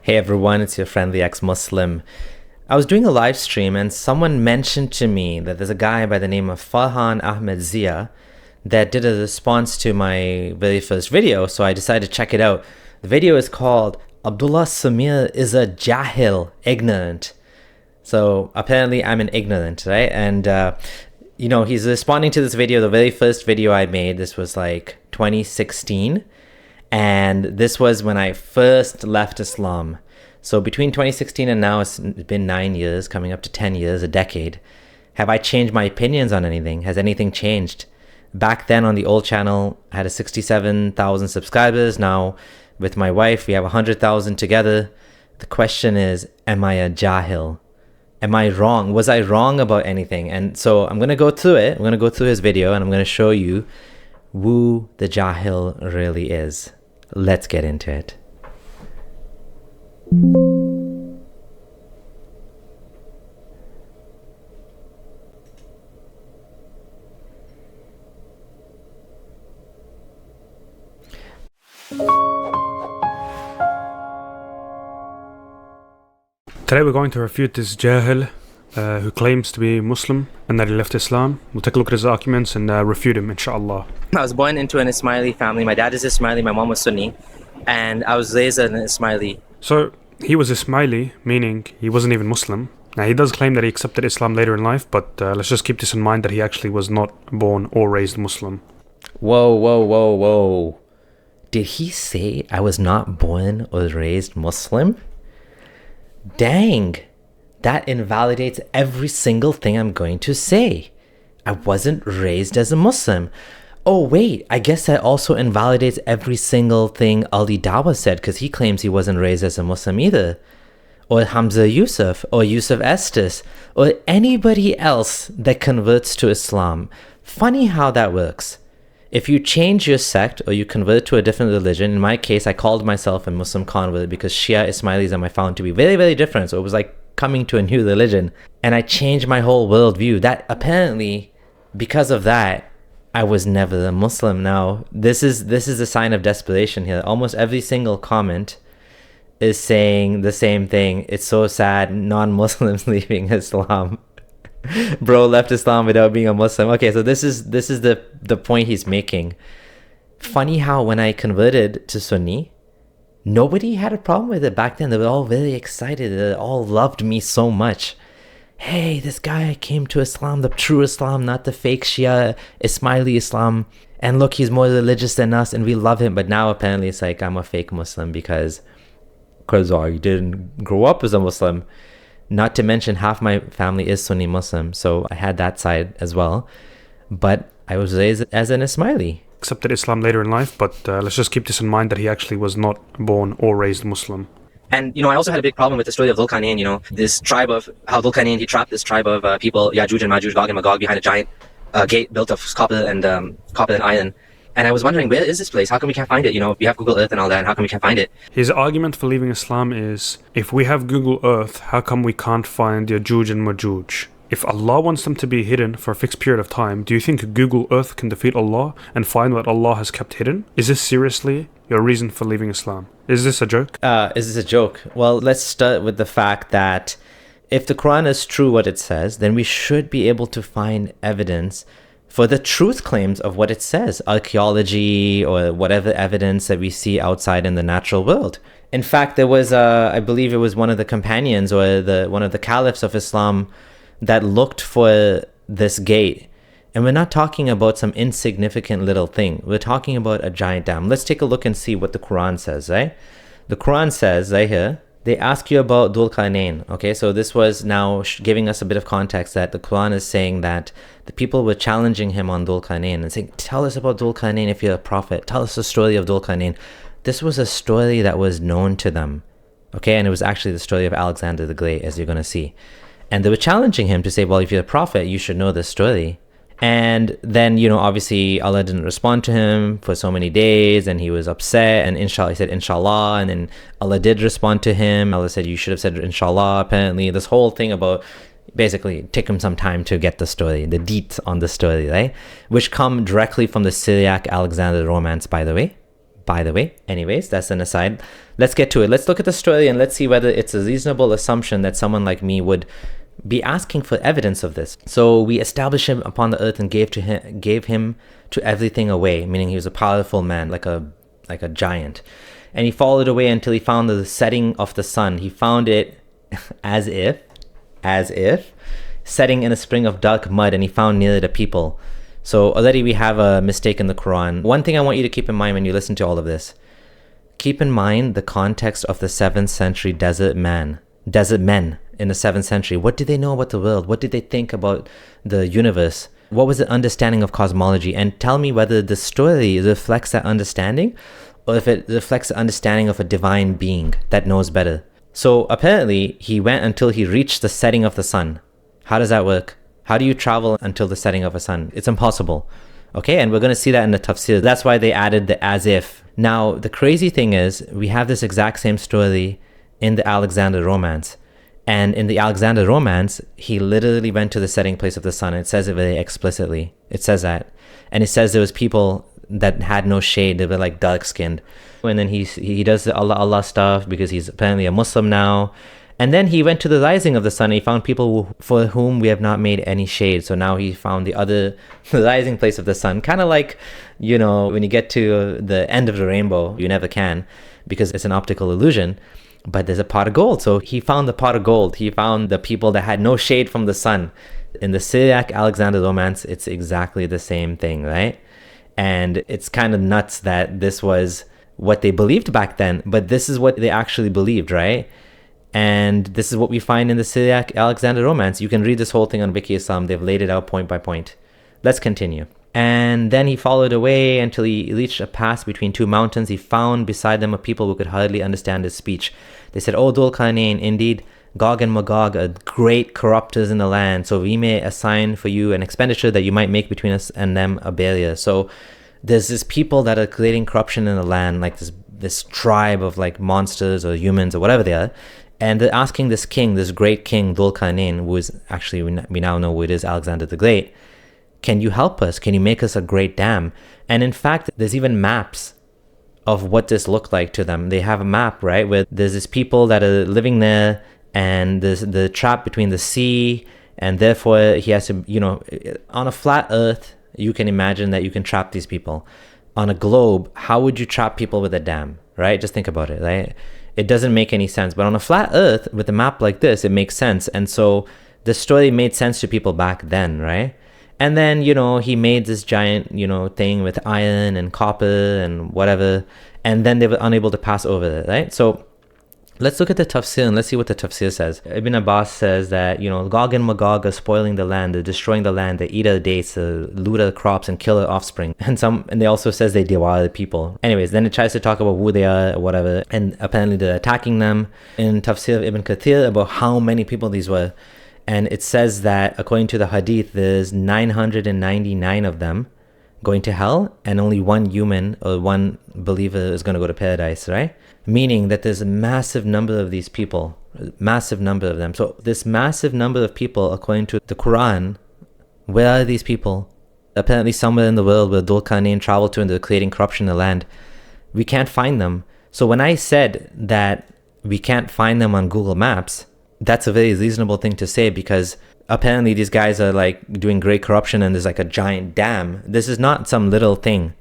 Hey everyone, it's your friendly ex-Muslim. I was doing a live stream and someone mentioned to me that there's a guy by the name of Farhan Ahmed Zia that did a response to my very first video, so I decided to check it out. The video is called Abdullah Samir is a Jahil, ignorant. So apparently I'm an ignorant, right? And he's responding to this video, the very first video I made. This was like 2016. And this was when I first left Islam. So between 2016 and now, it's been 9 years, coming up to 10 years, a decade. Have I changed my opinions on anything? Has anything changed? Back then on the old channel, I had 67,000 subscribers. Now with my wife, we have 100,000 together. The question is, am I a Jahil? Am I wrong? Was I wrong about anything? And so I'm going to go through it. I'm going to go through his video and I'm going to show you who the Jahil really is. Let's get into it. Today we're going to refute this Jahil who claims to be Muslim and that he left Islam. We'll take a look at his arguments and refute him, inshallah. I was born into an Ismaili family. My dad is Ismaili, my mom was Sunni, and I was raised as an Ismaili. So he was Ismaili, meaning he wasn't even Muslim. Now he does claim that he accepted Islam later in life, but let's just keep this in mind that he actually was not born or raised Muslim. Whoa. Did he say I was not born or raised Muslim? Dang, that invalidates every single thing I'm going to say. I wasn't raised as a Muslim. Oh wait, I guess that also invalidates every single thing Ali Dawa said, because he claims he wasn't raised as a Muslim either. Or Hamza Yusuf, or Yusuf Estes, or anybody else that converts to Islam. Funny how that works. If you change your sect or you convert to a different religion, in my case, I called myself a Muslim convert because Shia Ismailism I found to be very, very different. So it was like coming to a new religion. And I changed my whole worldview. That apparently, because of that, I was never a Muslim. Now, this is a sign of desperation here. Almost every single comment is saying the same thing. It's so sad, non-Muslims leaving Islam. Bro left Islam without being a Muslim. Okay, so this is the point he's making. Funny how when I converted to Sunni, nobody had a problem with it back then. They were all very excited. They all loved me so much. Hey, this guy came to Islam, the true Islam, not the fake Shia Ismaili Islam. And look, he's more religious than us and we love him. But now apparently it's like I'm a fake Muslim because I didn't grow up as a Muslim. Not to mention half my family is Sunni Muslim. So I had that side as well. But I was raised as an Ismaili. Accepted Islam later in life, but let's just keep this in mind that he actually was not born or raised Muslim. And, I also had a big problem with the story of Dhul-Qarnayn, this tribe of, how Dhul-Qarnayn, he trapped this tribe of people, Yajuj and Majuj, Gog and Magog, behind a giant gate built of copper and iron. And I was wondering, where is this place? How come we can't find it? We have Google Earth and all that, and how come we can't find it? His argument for leaving Islam is, if we have Google Earth, how come we can't find Yajuj and Majuj? If Allah wants them to be hidden for a fixed period of time, do you think Google Earth can defeat Allah and find what Allah has kept hidden? Is this seriously your reason for leaving Islam? Is this a joke? Is this a joke? Well, let's start with the fact that if the Quran is true what it says, then we should be able to find evidence for the truth claims of what it says, archaeology or whatever evidence that we see outside in the natural world. In fact, there was, I believe it was one of the companions or one of the caliphs of Islam that looked for this gate. And we're not talking about some insignificant little thing. We're talking about a giant dam. Let's take a look and see what the Quran says, right? The Quran says right here, they ask you about Dhul-Qarnayn. Okay, so this was now giving us a bit of context that the Quran is saying that the people were challenging him on Dhul-Qarnayn and saying, tell us about Dhul-Qarnayn if you're a prophet. Tell us the story of Dhul-Qarnayn. This was a story that was known to them. Okay, and it was actually the story of Alexander the Great, as you're going to see. And they were challenging him to say, well, if you're a prophet, you should know this story. And then, obviously Allah didn't respond to him for so many days and he was upset, and he said inshallah, and then Allah did respond to him. Allah said, you should have said inshallah. Apparently this whole thing about basically take him some time to get the story, the deets on the story, right? Which come directly from the Syriac Alexander romance, by the way. by the way. Anyways, that's an aside. Let's get to it. Let's look at the story and let's see whether it's a reasonable assumption that someone like me would be asking for evidence of this. So we established him upon the earth and gave him to everything away, meaning he was a powerful man, like a giant. And he followed away until he found the setting of the sun. He found it as if setting in a spring of dark mud, and he found near it a people. So already we have a mistake in the Quran. One thing I want you to keep in mind when you listen to all of this, keep in mind the context of the 7th century desert men in the 7th century. What did they know about the world? What did they think about the universe? What was the understanding of cosmology? And tell me whether the story reflects that understanding, or if it reflects the understanding of a divine being that knows better. So apparently he went until he reached the setting of the sun. How does that work? How do you travel until the setting of a sun? It's impossible. Okay, and we're going to see that in the tafsir. That's why they added the as if. Now, the crazy thing is, we have this exact same story in the Alexander Romance. And in the Alexander Romance, he literally went to the setting place of the sun. It says it very explicitly. It says that. And it says there was people that had no shade. They were like dark-skinned. And then he does the Allah stuff because he's apparently a Muslim now. And then he went to the rising of the sun and he found people for whom we have not made any shade. So now he found the rising place of the sun. Kind of like, when you get to the end of the rainbow, you never can because it's an optical illusion. But there's a pot of gold. So he found the pot of gold. He found the people that had no shade from the sun. In the Syriac Alexander Romance, it's exactly the same thing, right? And it's kind of nuts that this was what they believed back then. But this is what they actually believed, right? And this is what we find in the Syriac Alexander Romance. You can read this whole thing on Wiki Islam. They've laid it out point by point. Let's continue. And then he followed away until he reached a pass between two mountains. He found beside them a people who could hardly understand his speech. They said, "O Dhul Qarnayn, indeed, Gog and Magog are great corruptors in the land. So we may assign for you an expenditure that you might make between us and them a barrier." So there's this people that are creating corruption in the land, like this tribe of like monsters or humans or whatever they are. And they're asking this king, this great king, Dhul Qarnayn, who is actually, we now know who it is, Alexander the Great, can you help us? Can you make us a great dam? And in fact, there's even maps of what this looked like to them. They have a map, right, where there's these people that are living there, and there's the trap between the sea, and therefore he has to, on a flat earth, you can imagine that you can trap these people. On a globe, how would you trap people with a dam, right? Just think about it, right? It doesn't make any sense. But on a flat earth with a map like this, it makes sense. And so the story made sense to people back then, right? And then, he made this giant, thing with iron and copper and whatever. And then they were unable to pass over it, right? So let's look at the tafsir and let's see what the tafsir says. Ibn Abbas says that, Gog and Magog are spoiling the land, they're destroying the land, they eat our dates, loot our crops, and kill our offspring. And they also says they devour the people. Anyways, then it tries to talk about who they are or whatever, and apparently they're attacking them. In Tafsir of Ibn Kathir, about how many people these were. And it says that according to the hadith, there's 999 of them going to hell, and only one human or one believer is going to go to paradise, right? Meaning that there's a massive number of these people, massive number of them. So this massive number of people, according to the Quran, where are these people? Apparently somewhere in the world where Dhul Qarnayn traveled to and they're creating corruption in the land. We can't find them. So when I said that we can't find them on Google Maps, that's a very reasonable thing to say, because apparently these guys are like doing great corruption and there's like a giant dam. This is not some little thing.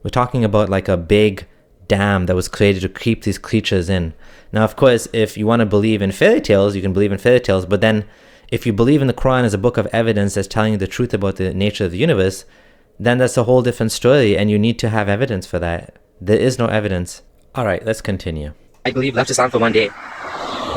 We're talking about like a big dam that was created to keep these creatures in. Now, of course, if you want to believe in fairy tales, you can believe in fairy tales. But then if you believe in the Quran as a book of evidence that's telling you the truth about the nature of the universe, then that's a whole different story, and you need to have evidence for that. There is no evidence. All right, let's continue. I believe left Islam for one day.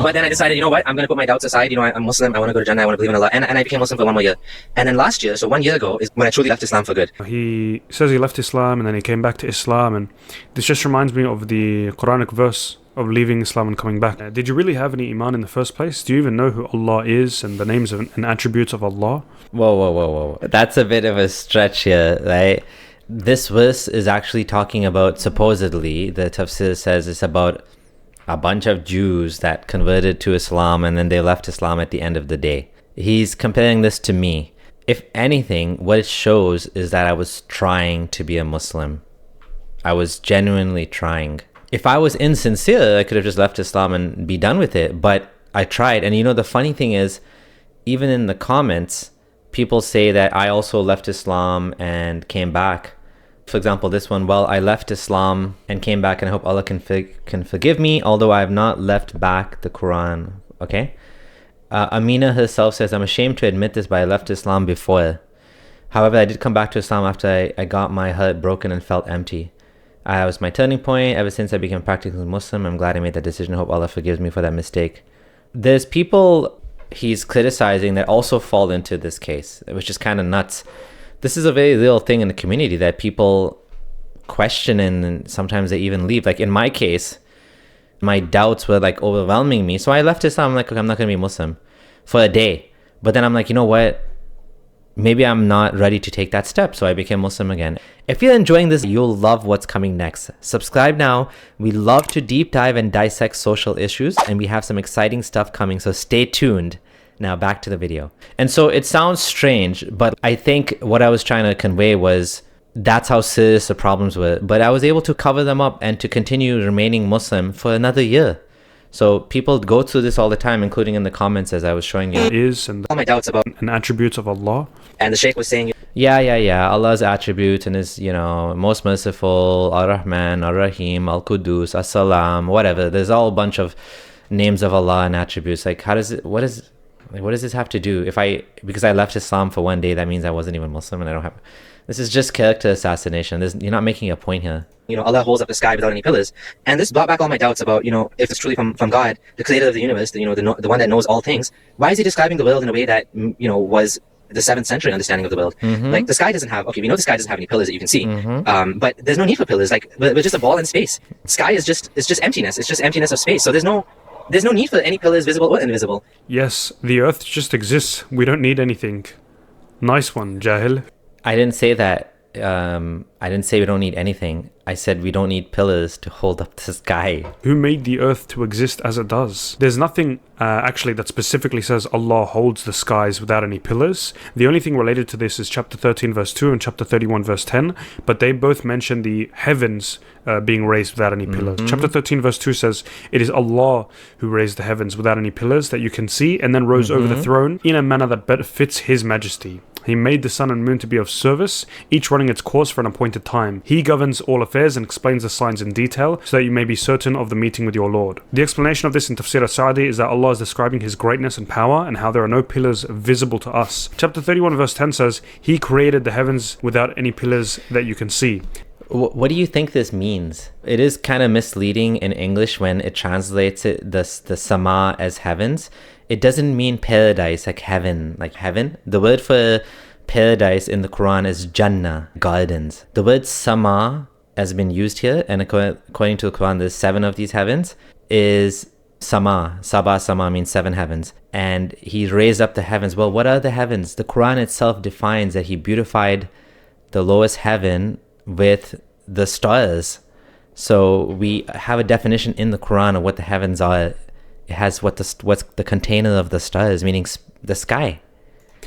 But then I decided, I'm going to put my doubts aside. I'm Muslim. I want to go to Jannah. I want to believe in Allah. And I became Muslim for 1 more year. And then last year, so 1 year ago, is when I truly left Islam for good. He says he left Islam and then he came back to Islam. And this just reminds me of the Quranic verse of leaving Islam and coming back. Did you really have any iman in the first place? Do you even know who Allah is and the names and attributes of Allah? Whoa. That's a bit of a stretch here, right? This verse is actually talking about, supposedly, the tafsir says it's about a bunch of Jews that converted to Islam and then they left Islam at the end of the day. He's comparing this to me. If anything, what it shows is that I was trying to be a Muslim. I was genuinely trying. If I was insincere, I could have just left Islam and be done with it. But I tried. And you know, the funny thing is, even in the comments, people say that I also left Islam and came back. For example, this one, well, I left Islam and came back, and I hope Allah can forgive me, although I have not left back the Quran. Okay? Amina herself says, I'm ashamed to admit this, but I left Islam before. However, I did come back to Islam after I got my heart broken and felt empty. It was my turning point. Ever since I became practically Muslim, I'm glad I made that decision. I hope Allah forgives me for that mistake. There's people he's criticizing that also fall into this case, which is kind of nuts. This is a very real thing in the community that people question, and sometimes they even leave. Like in my case, my doubts were like overwhelming me. So I left Islam. I'm like, okay, I'm not going to be Muslim for a day. But then I'm like, you know what? Maybe I'm not ready to take that step. So I became Muslim again. If you're enjoying this, you'll love what's coming next. Subscribe now. We love to deep dive and dissect social issues, and we have some exciting stuff coming. So stay tuned. Now back to the video. And so it sounds strange, but I think what I was trying to convey was that's how serious the problems were. But I was able to cover them up and to continue remaining Muslim for another year. So people go through this all the time, including in the comments as I was showing you. Is and All my doubts about, and attributes of Allah. and the Sheikh was saying, Yeah. Allah's attributes and his, most merciful, Ar-Rahman, Ar-Rahim, Al-Qudus, As-Salam, whatever. There's all a bunch of names of Allah and attributes. Like, what does this have to do? Because I left Islam for one day, that means I wasn't even Muslim, and I don't have. This is just character assassination. You're not making a point here. Allah holds up the sky without any pillars. And this brought back all my doubts about, if it's truly from God, the creator of the universe, the one that knows all things. Why is he describing the world in a way that, was the 7th century understanding of the world? Like, the sky doesn't have, we know the sky doesn't have any pillars that you can see. But there's no need for pillars. Like, we're just a ball in space. Sky is just emptiness. It's just emptiness of space. So there's no need for any pillars, visible or invisible. Yes, the earth just exists. We don't need anything. Nice one, Jahil. I didn't say that. I didn't say we don't need anything. I said we don't need pillars to hold up the sky. Who made the earth to exist as it does? There's nothing actually that specifically says Allah holds the skies without any pillars. The only thing related to this is chapter 13 verse 2 and chapter 31 verse 10, but they both mention the heavens being raised without any pillars. Chapter 13 verse 2 says, it is Allah who raised the heavens without any pillars that you can see, and then rose over the throne in a manner that better fits His majesty. He made the sun and moon to be of service, each running its course for an appointed time. He governs all affairs and explains the signs in detail, so that you may be certain of the meeting with your Lord. The explanation of this in Tafsir as-Sa'di is that Allah is describing His greatness and power, and how there are no pillars visible to us. Chapter 31 verse 10 says, He created the heavens without any pillars that you can see. What do you think this means? It is kind of misleading in English when it translates the sama as heavens. It doesn't mean paradise, like heaven. The word for paradise in the Quran is Jannah, gardens. The word sama has been used here, and according to the Quran, there's 7 of these heavens, is sama. Sama means 7 heavens. And He raised up the heavens. Well, what are the heavens? The Quran itself defines that He beautified the lowest heaven with the stars. So we have a definition in the Quran of what the heavens are. It has what's the container of the stars, meaning the sky.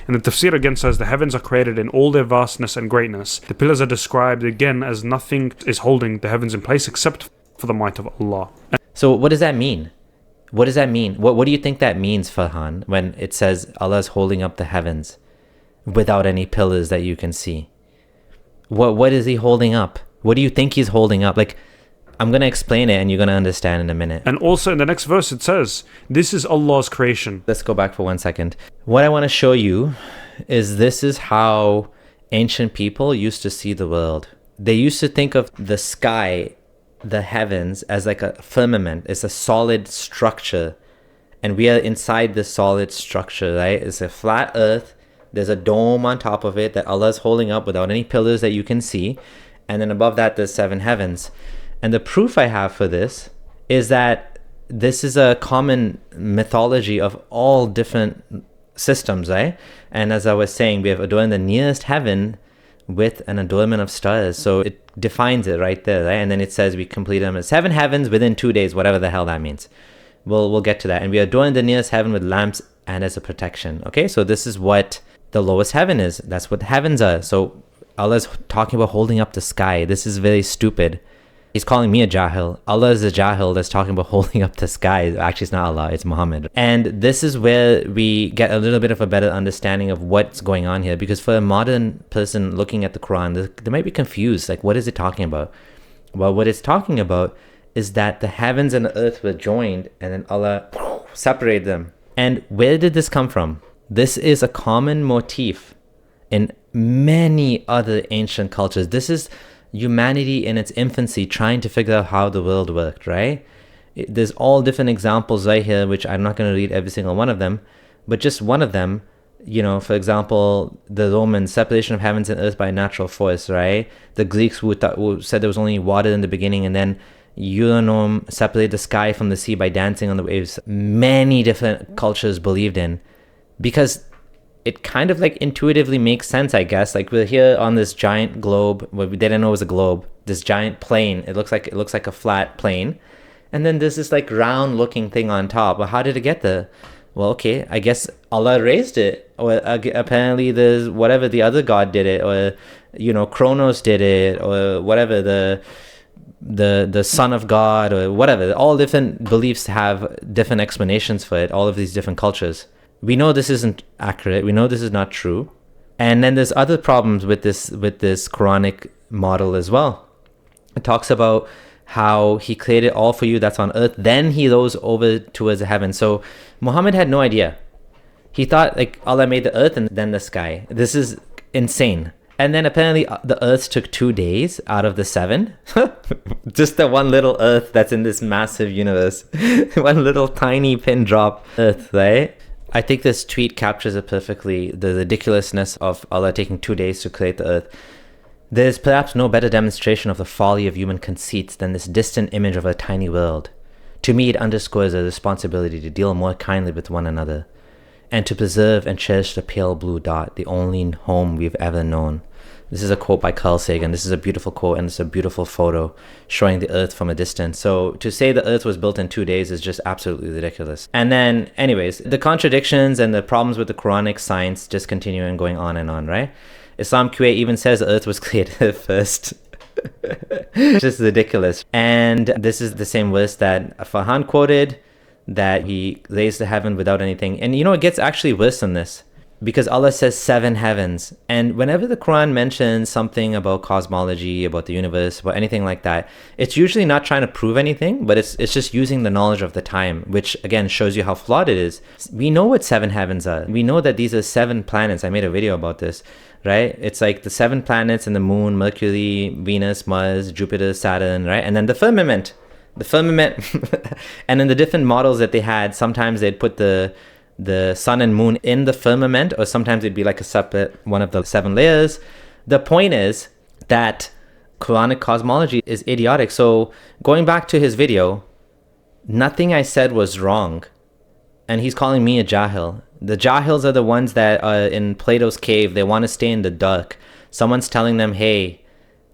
And the tafsir again says the heavens are created in all their vastness and greatness. The pillars are described again as nothing is holding the heavens in place except for the might of Allah. So what does that mean? What does that mean? What do you think that means, Farhan, when it says Allah is holding up the heavens without any pillars that you can see? What is He holding up? What do you think He's holding up? Like, I'm going to explain it and you're going to understand in a minute. And also in the next verse it says, this is Allah's creation. Let's go back for 1 second. What I want to show you is this is how ancient people used to see the world. They used to think of the sky, the heavens, as like a firmament. It's a solid structure. And we are inside this solid structure, right? It's a flat earth. There's a dome on top of it that Allah is holding up without any pillars that you can see. And then above that, there's 7 heavens. And the proof I have for this is that this is a common mythology of all different systems, right? And as I was saying, we have adorned the nearest heaven with an adornment of stars. So it defines it right there, right? And then it says we complete them as 7 heavens within 2 days, whatever the hell that means. We'll get to that. And we adorn the nearest heaven with lamps and as a protection. Okay, so this is what the lowest heaven is. That's what the heavens are. So Allah's talking about holding up the sky. This is very stupid. He's calling me a Jahil. Allah is a Jahil that's talking about holding up the sky. Actually, it's not Allah, it's Muhammad. And this is where we get a little bit of a better understanding of what's going on here. Because for a modern person looking at the Quran, they might be confused. Like, what is it talking about? Well, what it's talking about is that the heavens and the earth were joined and then Allah separated them. And where did this come from? This is a common motif in many other ancient cultures. This is humanity in its infancy trying to figure out how the world worked, right? There's all different examples right here, which I'm not going to read every single one of them, but just one of them, for example, the Romans, separation of heavens and earth by natural force, right? The Greeks who said there was only water in the beginning, and then Ignoramus separated the sky from the sea by dancing on the waves. Many different cultures believed in, because it kind of like intuitively makes sense, I guess. Like, we're here on this giant globe, what we didn't know was a globe, this giant plane. It looks like a flat plane. And then there's this like round looking thing on top. Well, how did it get there? Well, okay, I guess Allah raised it. Or apparently there's whatever the other god did it, or Kronos did it, or whatever, the son of God, or whatever. All different beliefs have different explanations for it, all of these different cultures. We know this isn't accurate. We know this is not true. And then there's other problems with this Quranic model as well. It talks about how he created all for you that's on earth, then he rose over towards the heaven. So Muhammad had no idea. He thought like Allah made the earth and then the sky. This is insane. And then apparently the earth took 2 days out of the 7. Just the one little earth that's in this massive universe. One little tiny pin drop earth, right? I think this tweet captures it perfectly, the ridiculousness of Allah taking 2 days to create the earth. There is perhaps no better demonstration of the folly of human conceits than this distant image of a tiny world. To me, it underscores a responsibility to deal more kindly with one another, and to preserve and cherish the pale blue dot, the only home we've ever known. This is a quote by Carl Sagan. This is a beautiful quote, and it's a beautiful photo showing the earth from a distance. So to say the earth was built in 2 days is just absolutely ridiculous. And then, anyways, the contradictions and the problems with the Quranic science just continue and going on and on, right? Islam QA even says the earth was created first. Just ridiculous. And this is the same verse that Farhan quoted, that he raised the heaven without anything. And it gets actually worse than this, because Allah says 7 heavens. And whenever the Quran mentions something about cosmology, about the universe, about anything like that, it's usually not trying to prove anything, but it's just using the knowledge of the time, which again shows you how flawed it is. We know what 7 heavens are. We know that these are 7 planets. I made a video about this, right? It's like the 7 planets and the moon, Mercury, Venus, Mars, Jupiter, Saturn, right? And then the firmament. And in the different models that they had, sometimes they'd put the sun and moon in the firmament, or sometimes it'd be like a separate one of the 7 layers. The point is that Quranic cosmology is idiotic. So going back to his video, nothing I said was wrong. And he's calling me a Jahil. The Jahils are the ones that are in Plato's cave. They want to stay in the dark. Someone's telling them, hey,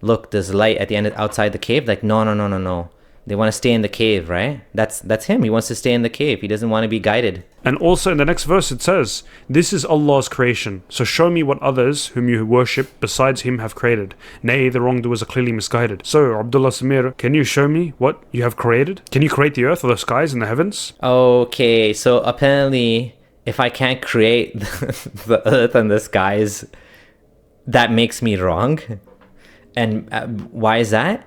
look, there's light at the end outside the cave. Like, no. They want to stay in the cave, right? That's him. He wants to stay in the cave. He doesn't want to be guided. And also in the next verse it says, "This is Allah's creation, so show me what others whom you worship besides him have created. Nay, the wrongdoers are clearly misguided." So, Abdullah Samir, can you show me what you have created? Can you create the earth or the skies and the heavens? Okay, so apparently if I can't create the earth and the skies, that makes me wrong. And why is that?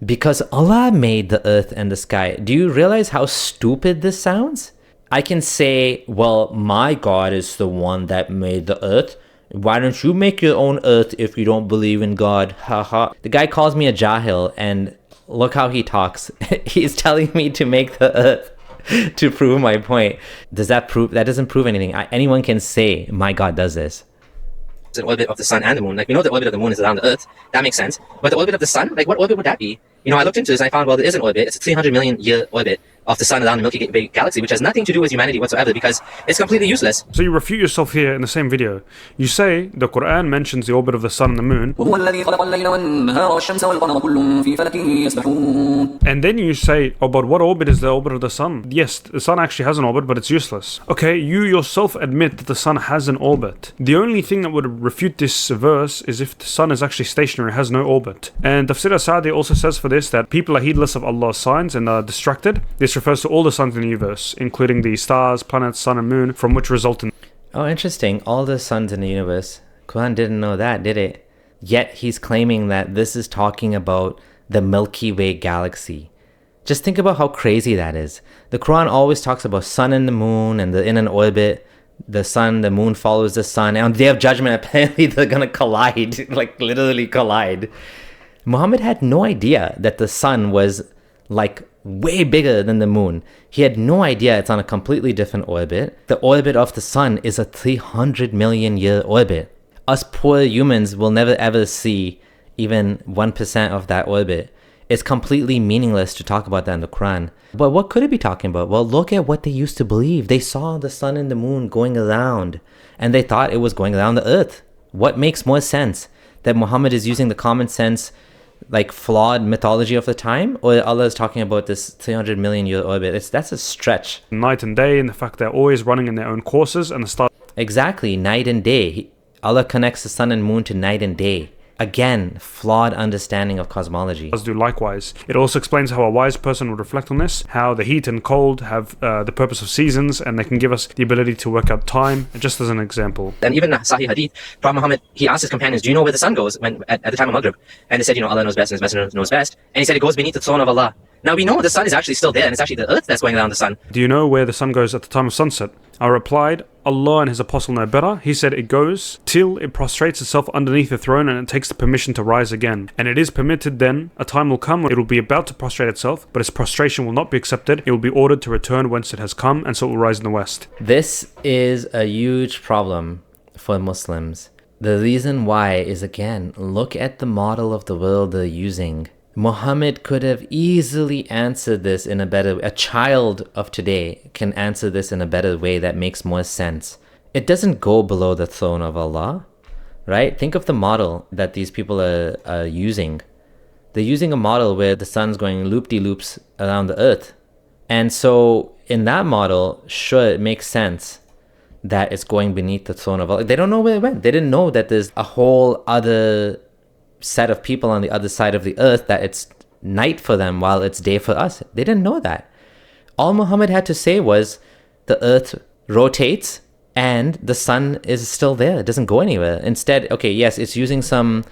Because Allah made the earth and the sky. Do you realize how stupid this sounds? I can say, well, my God is the one that made the earth. Why don't you make your own earth if you don't believe in God? Haha. The guy calls me a Jahil, and look how he talks. He's telling me to make the earth to prove my point. Does that prove? That doesn't prove anything. Anyone can say, my God does this. The orbit of the sun and the moon. Like, we know the orbit of the moon is around the earth. That makes sense. But the orbit of the sun, like, what orbit would that be? I looked into this and I found, well, there is an orbit. It's a 300 million year orbit. of the sun around the Milky Way galaxy, which has nothing to do with humanity whatsoever because it's completely useless. So you refute yourself here in the same video. You say the Quran mentions the orbit of the sun and the moon, and then you say, oh, but what orbit is the orbit of the sun? Yes, the sun actually has an orbit, but it's useless. Okay, you yourself admit that the sun has an orbit. The only thing that would refute this verse is if the sun is actually stationary, has no orbit. And Tafsir as-Sa'di also says for this that people are heedless of Allah's signs and are distracted. This refers to all the suns in the universe, including the stars, planets, sun and moon, from which result in... Oh, interesting. All the suns in the universe. Quran didn't know that, did it? Yet he's claiming that this is talking about the Milky Way galaxy. Just think about how crazy that is. The Quran always talks about sun and the moon and in an orbit. The sun, the moon follows the sun. And on the Day of Judgment, apparently they're going to collide, like literally collide. Muhammad had no idea that the sun was like way bigger than the moon. He had no idea it's on a completely different orbit. The orbit of the sun is a 300 million year orbit. Us poor humans will never ever see even 1% of that orbit. It's completely meaningless to talk about that in the Quran. But what could it be talking about? Well, look at what they used to believe. They saw the sun and the moon going around, and they thought it was going around the earth. What makes more sense? That Muhammad is using the common sense, like flawed mythology of the time, or Allah is talking about this 300 million year orbit? That's a stretch. Night and day, and the fact they're always running in their own courses, and the stars... Exactly, night and day. Allah connects the sun and moon to night and day. Again, flawed understanding of cosmology. Do likewise. It also explains how a wise person would reflect on this, how the heat and cold have the purpose of seasons, and they can give us the ability to work out time, just as an example. And even Sahih Hadith, Prophet Muhammad, he asked his companions, do you know where the sun goes when at the time of Maghrib? And they said, Allah knows best and his messenger knows best. And he said it goes beneath the throne of Allah. Now we know the sun is actually still there, and it's actually the earth that's going around the sun. Do you know where the sun goes at the time of sunset? I replied, Allah and his apostle know better. He said it goes till it prostrates itself underneath the throne and it takes the permission to rise again. And it is permitted then, a time will come when it will be about to prostrate itself, but its prostration will not be accepted. It will be ordered to return whence it has come, and so it will rise in the west. This is a huge problem for Muslims. The reason why is, again, look at the model of the world they're using. Muhammad could have easily answered this in a better way. A child of today can answer this in a better way that makes more sense. It doesn't go below the throne of Allah, right? Think of the model that these people are using. They're using a model where the sun's going loop-de-loops around the earth. And so in that model, sure, it makes sense that it's going beneath the throne of Allah. They don't know where it went. They didn't know that there's a whole other set of people on the other side of the earth, that it's night for them while it's day for us. They didn't know that. All Muhammad had to say was the earth rotates and the sun is still there. It doesn't go anywhere. Instead, okay, yes, it's using some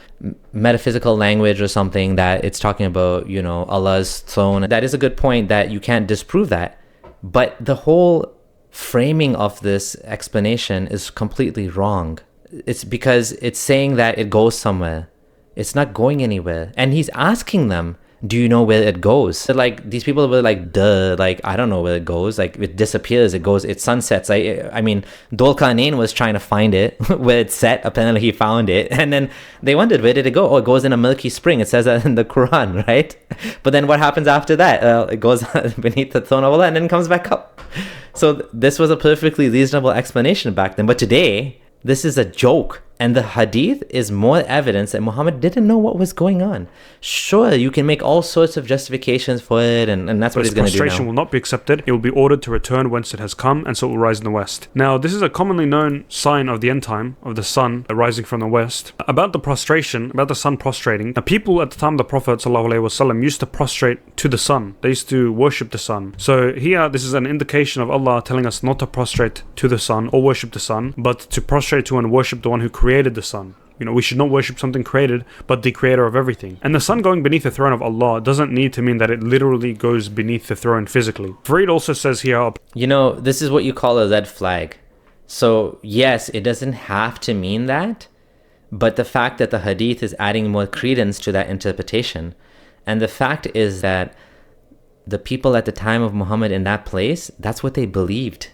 metaphysical language or something that it's talking about, Allah's throne. That is a good point that you can't disprove that. But the whole framing of this explanation is completely wrong. It's because it's saying that it goes somewhere. It's not going anywhere. And he's asking them, do you know where it goes? Like, these people were like, duh, like, I don't know where it goes. Like, it disappears, it sunsets. I mean, Dhul Qarnayn was trying to find it, where it's set. Apparently he found it. And then they wondered, where did it go? Oh, it goes in a milky spring. It says that in the Quran, right? But then what happens after that? It goes beneath the throne of Allah and then comes back up. So this was a perfectly reasonable explanation back then. But today, this is a joke. And the hadith is more evidence that Muhammad didn't know what was going on. Sure, you can make all sorts of justifications for it, and that's what he's going to do now. Prostration will not be accepted. It will be ordered to return whence it has come, and so it will rise in the west. Now, this is a commonly known sign of the end time, of the sun rising from the west. About the prostration, about the sun prostrating, now people at the time of the Prophet ﷺ used to prostrate to the sun. They used to worship the sun. So here, this is an indication of Allah telling us not to prostrate to the sun or worship the sun, but to prostrate to and worship the one who created the sun. We should not worship something created, but the creator of everything. And the sun going beneath the throne of Allah doesn't need to mean that it literally goes beneath the throne physically. Farid also says here, this is what you call a red flag. So yes, it doesn't have to mean that, but the fact that the hadith is adding more credence to that interpretation. And the fact is that the people at the time of Muhammad in that place, that's what they believed.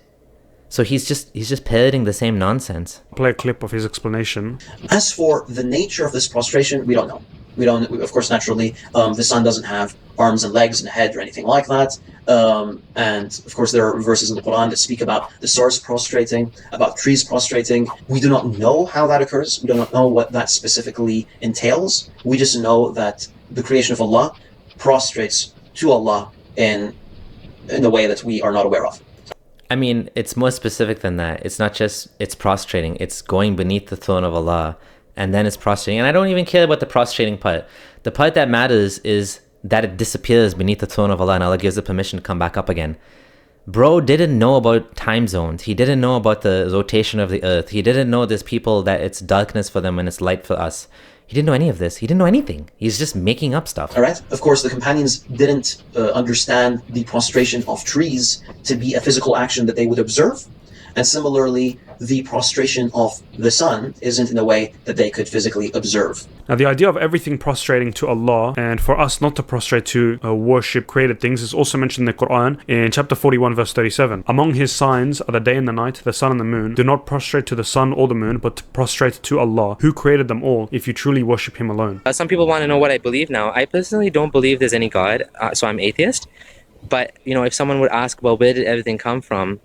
So he's just parroting the same nonsense. Play a clip of his explanation. As for the nature of this prostration, we don't know. Of course, naturally, the sun doesn't have arms and legs and a head or anything like that. And of course, there are verses in the Quran that speak about the stars prostrating, about trees prostrating. We do not know how that occurs. We do not know what that specifically entails. We just know that the creation of Allah prostrates to Allah in a way that we are not aware of. I mean, it's more specific than that. It's not just it's prostrating, it's going beneath the throne of Allah and then it's prostrating. And I don't even care about the prostrating part. The part that matters is that it disappears beneath the throne of Allah and Allah gives the permission to come back up again. Bro didn't know about time zones. He didn't know about the rotation of the earth. He didn't know there's people that it's darkness for them and it's light for us. He didn't know any of this. He didn't know anything. He's just making up stuff. All right. Of course, the companions didn't understand the prostration of trees to be a physical action that they would observe. And similarly, the prostration of the sun isn't in a way that they could physically observe. Now, the idea of everything prostrating to Allah and for us not to prostrate to worship created things is also mentioned in the Quran in chapter 41, verse 37. Among his signs are the day and the night, the sun and the moon. Do not prostrate to the sun or the moon, but prostrate to Allah, who created them all, if you truly worship Him alone. Some people want to know what I believe now. I personally don't believe there's any God, so I'm atheist. But, if someone would ask, well, where did everything come from?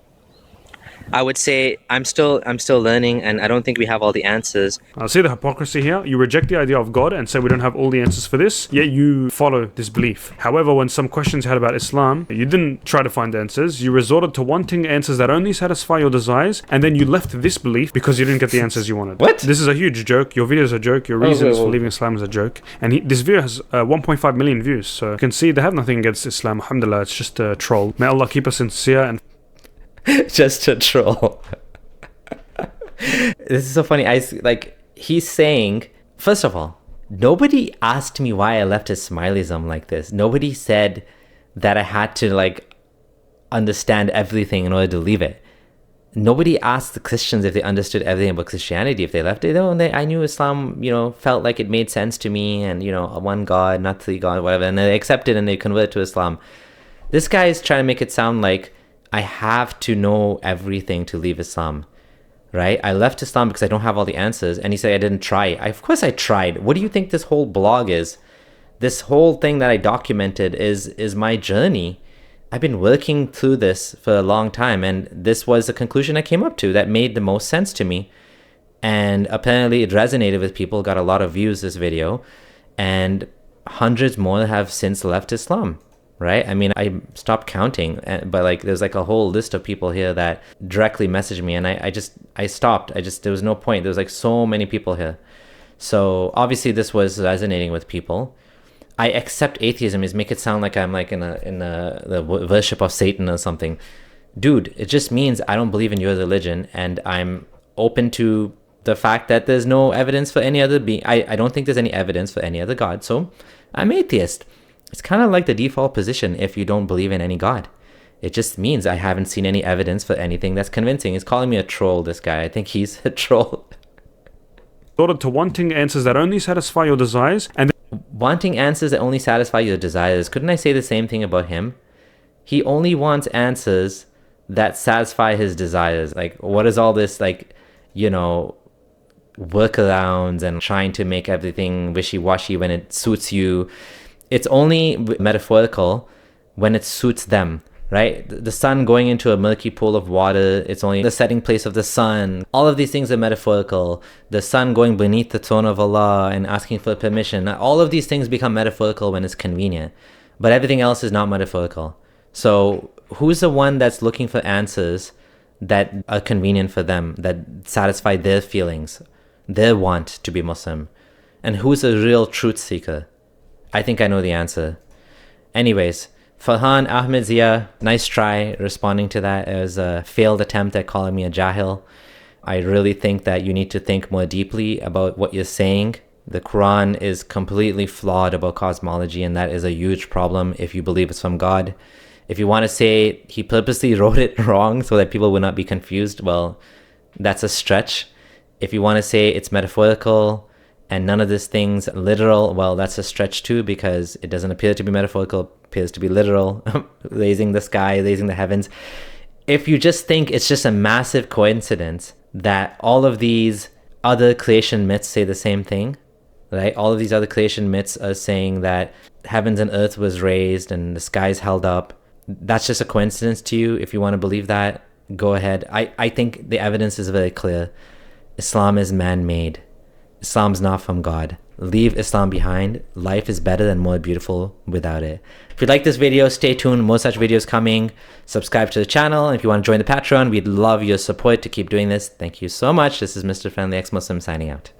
I would say I'm still learning, and I don't think we have all the answers. See the hypocrisy here? You reject the idea of God and say we don't have all the answers for this, yet you follow this belief. However, when some questions you had about Islam, you didn't try to find answers. You resorted to wanting answers that only satisfy your desires, and then you left this belief because you didn't get the answers you wanted. What? This is a huge joke. Your video is a joke. Your reasons for leaving Islam is a joke. And this video has 1.5 million views. So you can see they have nothing against Islam. Alhamdulillah, it's just a troll. May Allah keep us sincere and just a troll. This is so funny. He's saying, first of all, nobody asked me why I left his smileysm like this. Nobody said that I had to understand everything in order to leave it. Nobody asked the Christians if they understood everything about Christianity if they left it. I knew Islam, felt like it made sense to me, and one God, not three gods, whatever, and they accepted and they converted to Islam. This guy is trying to make it sound like I have to know everything to leave Islam, right? I left Islam because I don't have all the answers. And he said I didn't try. Of course I tried. What do you think this whole blog is? This whole thing that I documented is my journey. I've been working through this for a long time. And this was the conclusion I came up to that made the most sense to me. And apparently it resonated with people, got a lot of views, this video. And hundreds more have since left Islam. Right? I mean, I stopped counting, but there's a whole list of people here that directly messaged me, and I stopped. There was no point. There was so many people here. So obviously this was resonating with people. I accept atheism is make it sound like I'm in the worship of Satan or something. Dude, it just means I don't believe in your religion, and I'm open to the fact that there's no evidence for any other being. I don't think there's any evidence for any other God, so I'm atheist. It's kind of like the default position if you don't believe in any God. It just means I haven't seen any evidence for anything that's convincing. He's calling me a troll, this guy. I think he's a troll. Ordered to wanting answers that only satisfy your desires, and wanting answers that only satisfy your desires. Couldn't I say the same thing about him? He only wants answers that satisfy his desires. What is all this, workarounds and trying to make everything wishy-washy when it suits you? It's only metaphorical when it suits them, right? The sun going into a murky pool of water, it's only the setting place of the sun. All of these things are metaphorical. The sun going beneath the throne of Allah and asking for permission. All of these things become metaphorical when it's convenient. But everything else is not metaphorical. So who's the one that's looking for answers that are convenient for them, that satisfy their feelings, their want to be Muslim? And who's a real truth seeker? I think I know the answer. Anyways, Farhan Ahmed Zia, nice try responding to that as a failed attempt at calling me a Jahil. I really think that you need to think more deeply about what you're saying. The Quran is completely flawed about cosmology, and that is a huge problem if you believe it's from God. If you want to say he purposely wrote it wrong so that people would not be confused, well, that's a stretch. If you want to say it's metaphorical and none of these things literal, well, that's a stretch too, because it doesn't appear to be metaphorical, it appears to be literal, raising the sky, raising the heavens. If you just think it's just a massive coincidence that all of these other creation myths say the same thing, right? All of these other creation myths are saying that heavens and earth was raised and the skies held up. that's just a coincidence to you. If you want to believe that, go ahead. I think the evidence is very clear. Islam is man-made. Islam's not from God. Leave Islam behind. Life is better and more beautiful without it. If you like this video, stay tuned. More such videos coming. Subscribe to the channel. If you want to join the Patreon, we'd love your support to keep doing this. Thank you so much. This is Mr. Friendly Ex-Muslim signing out.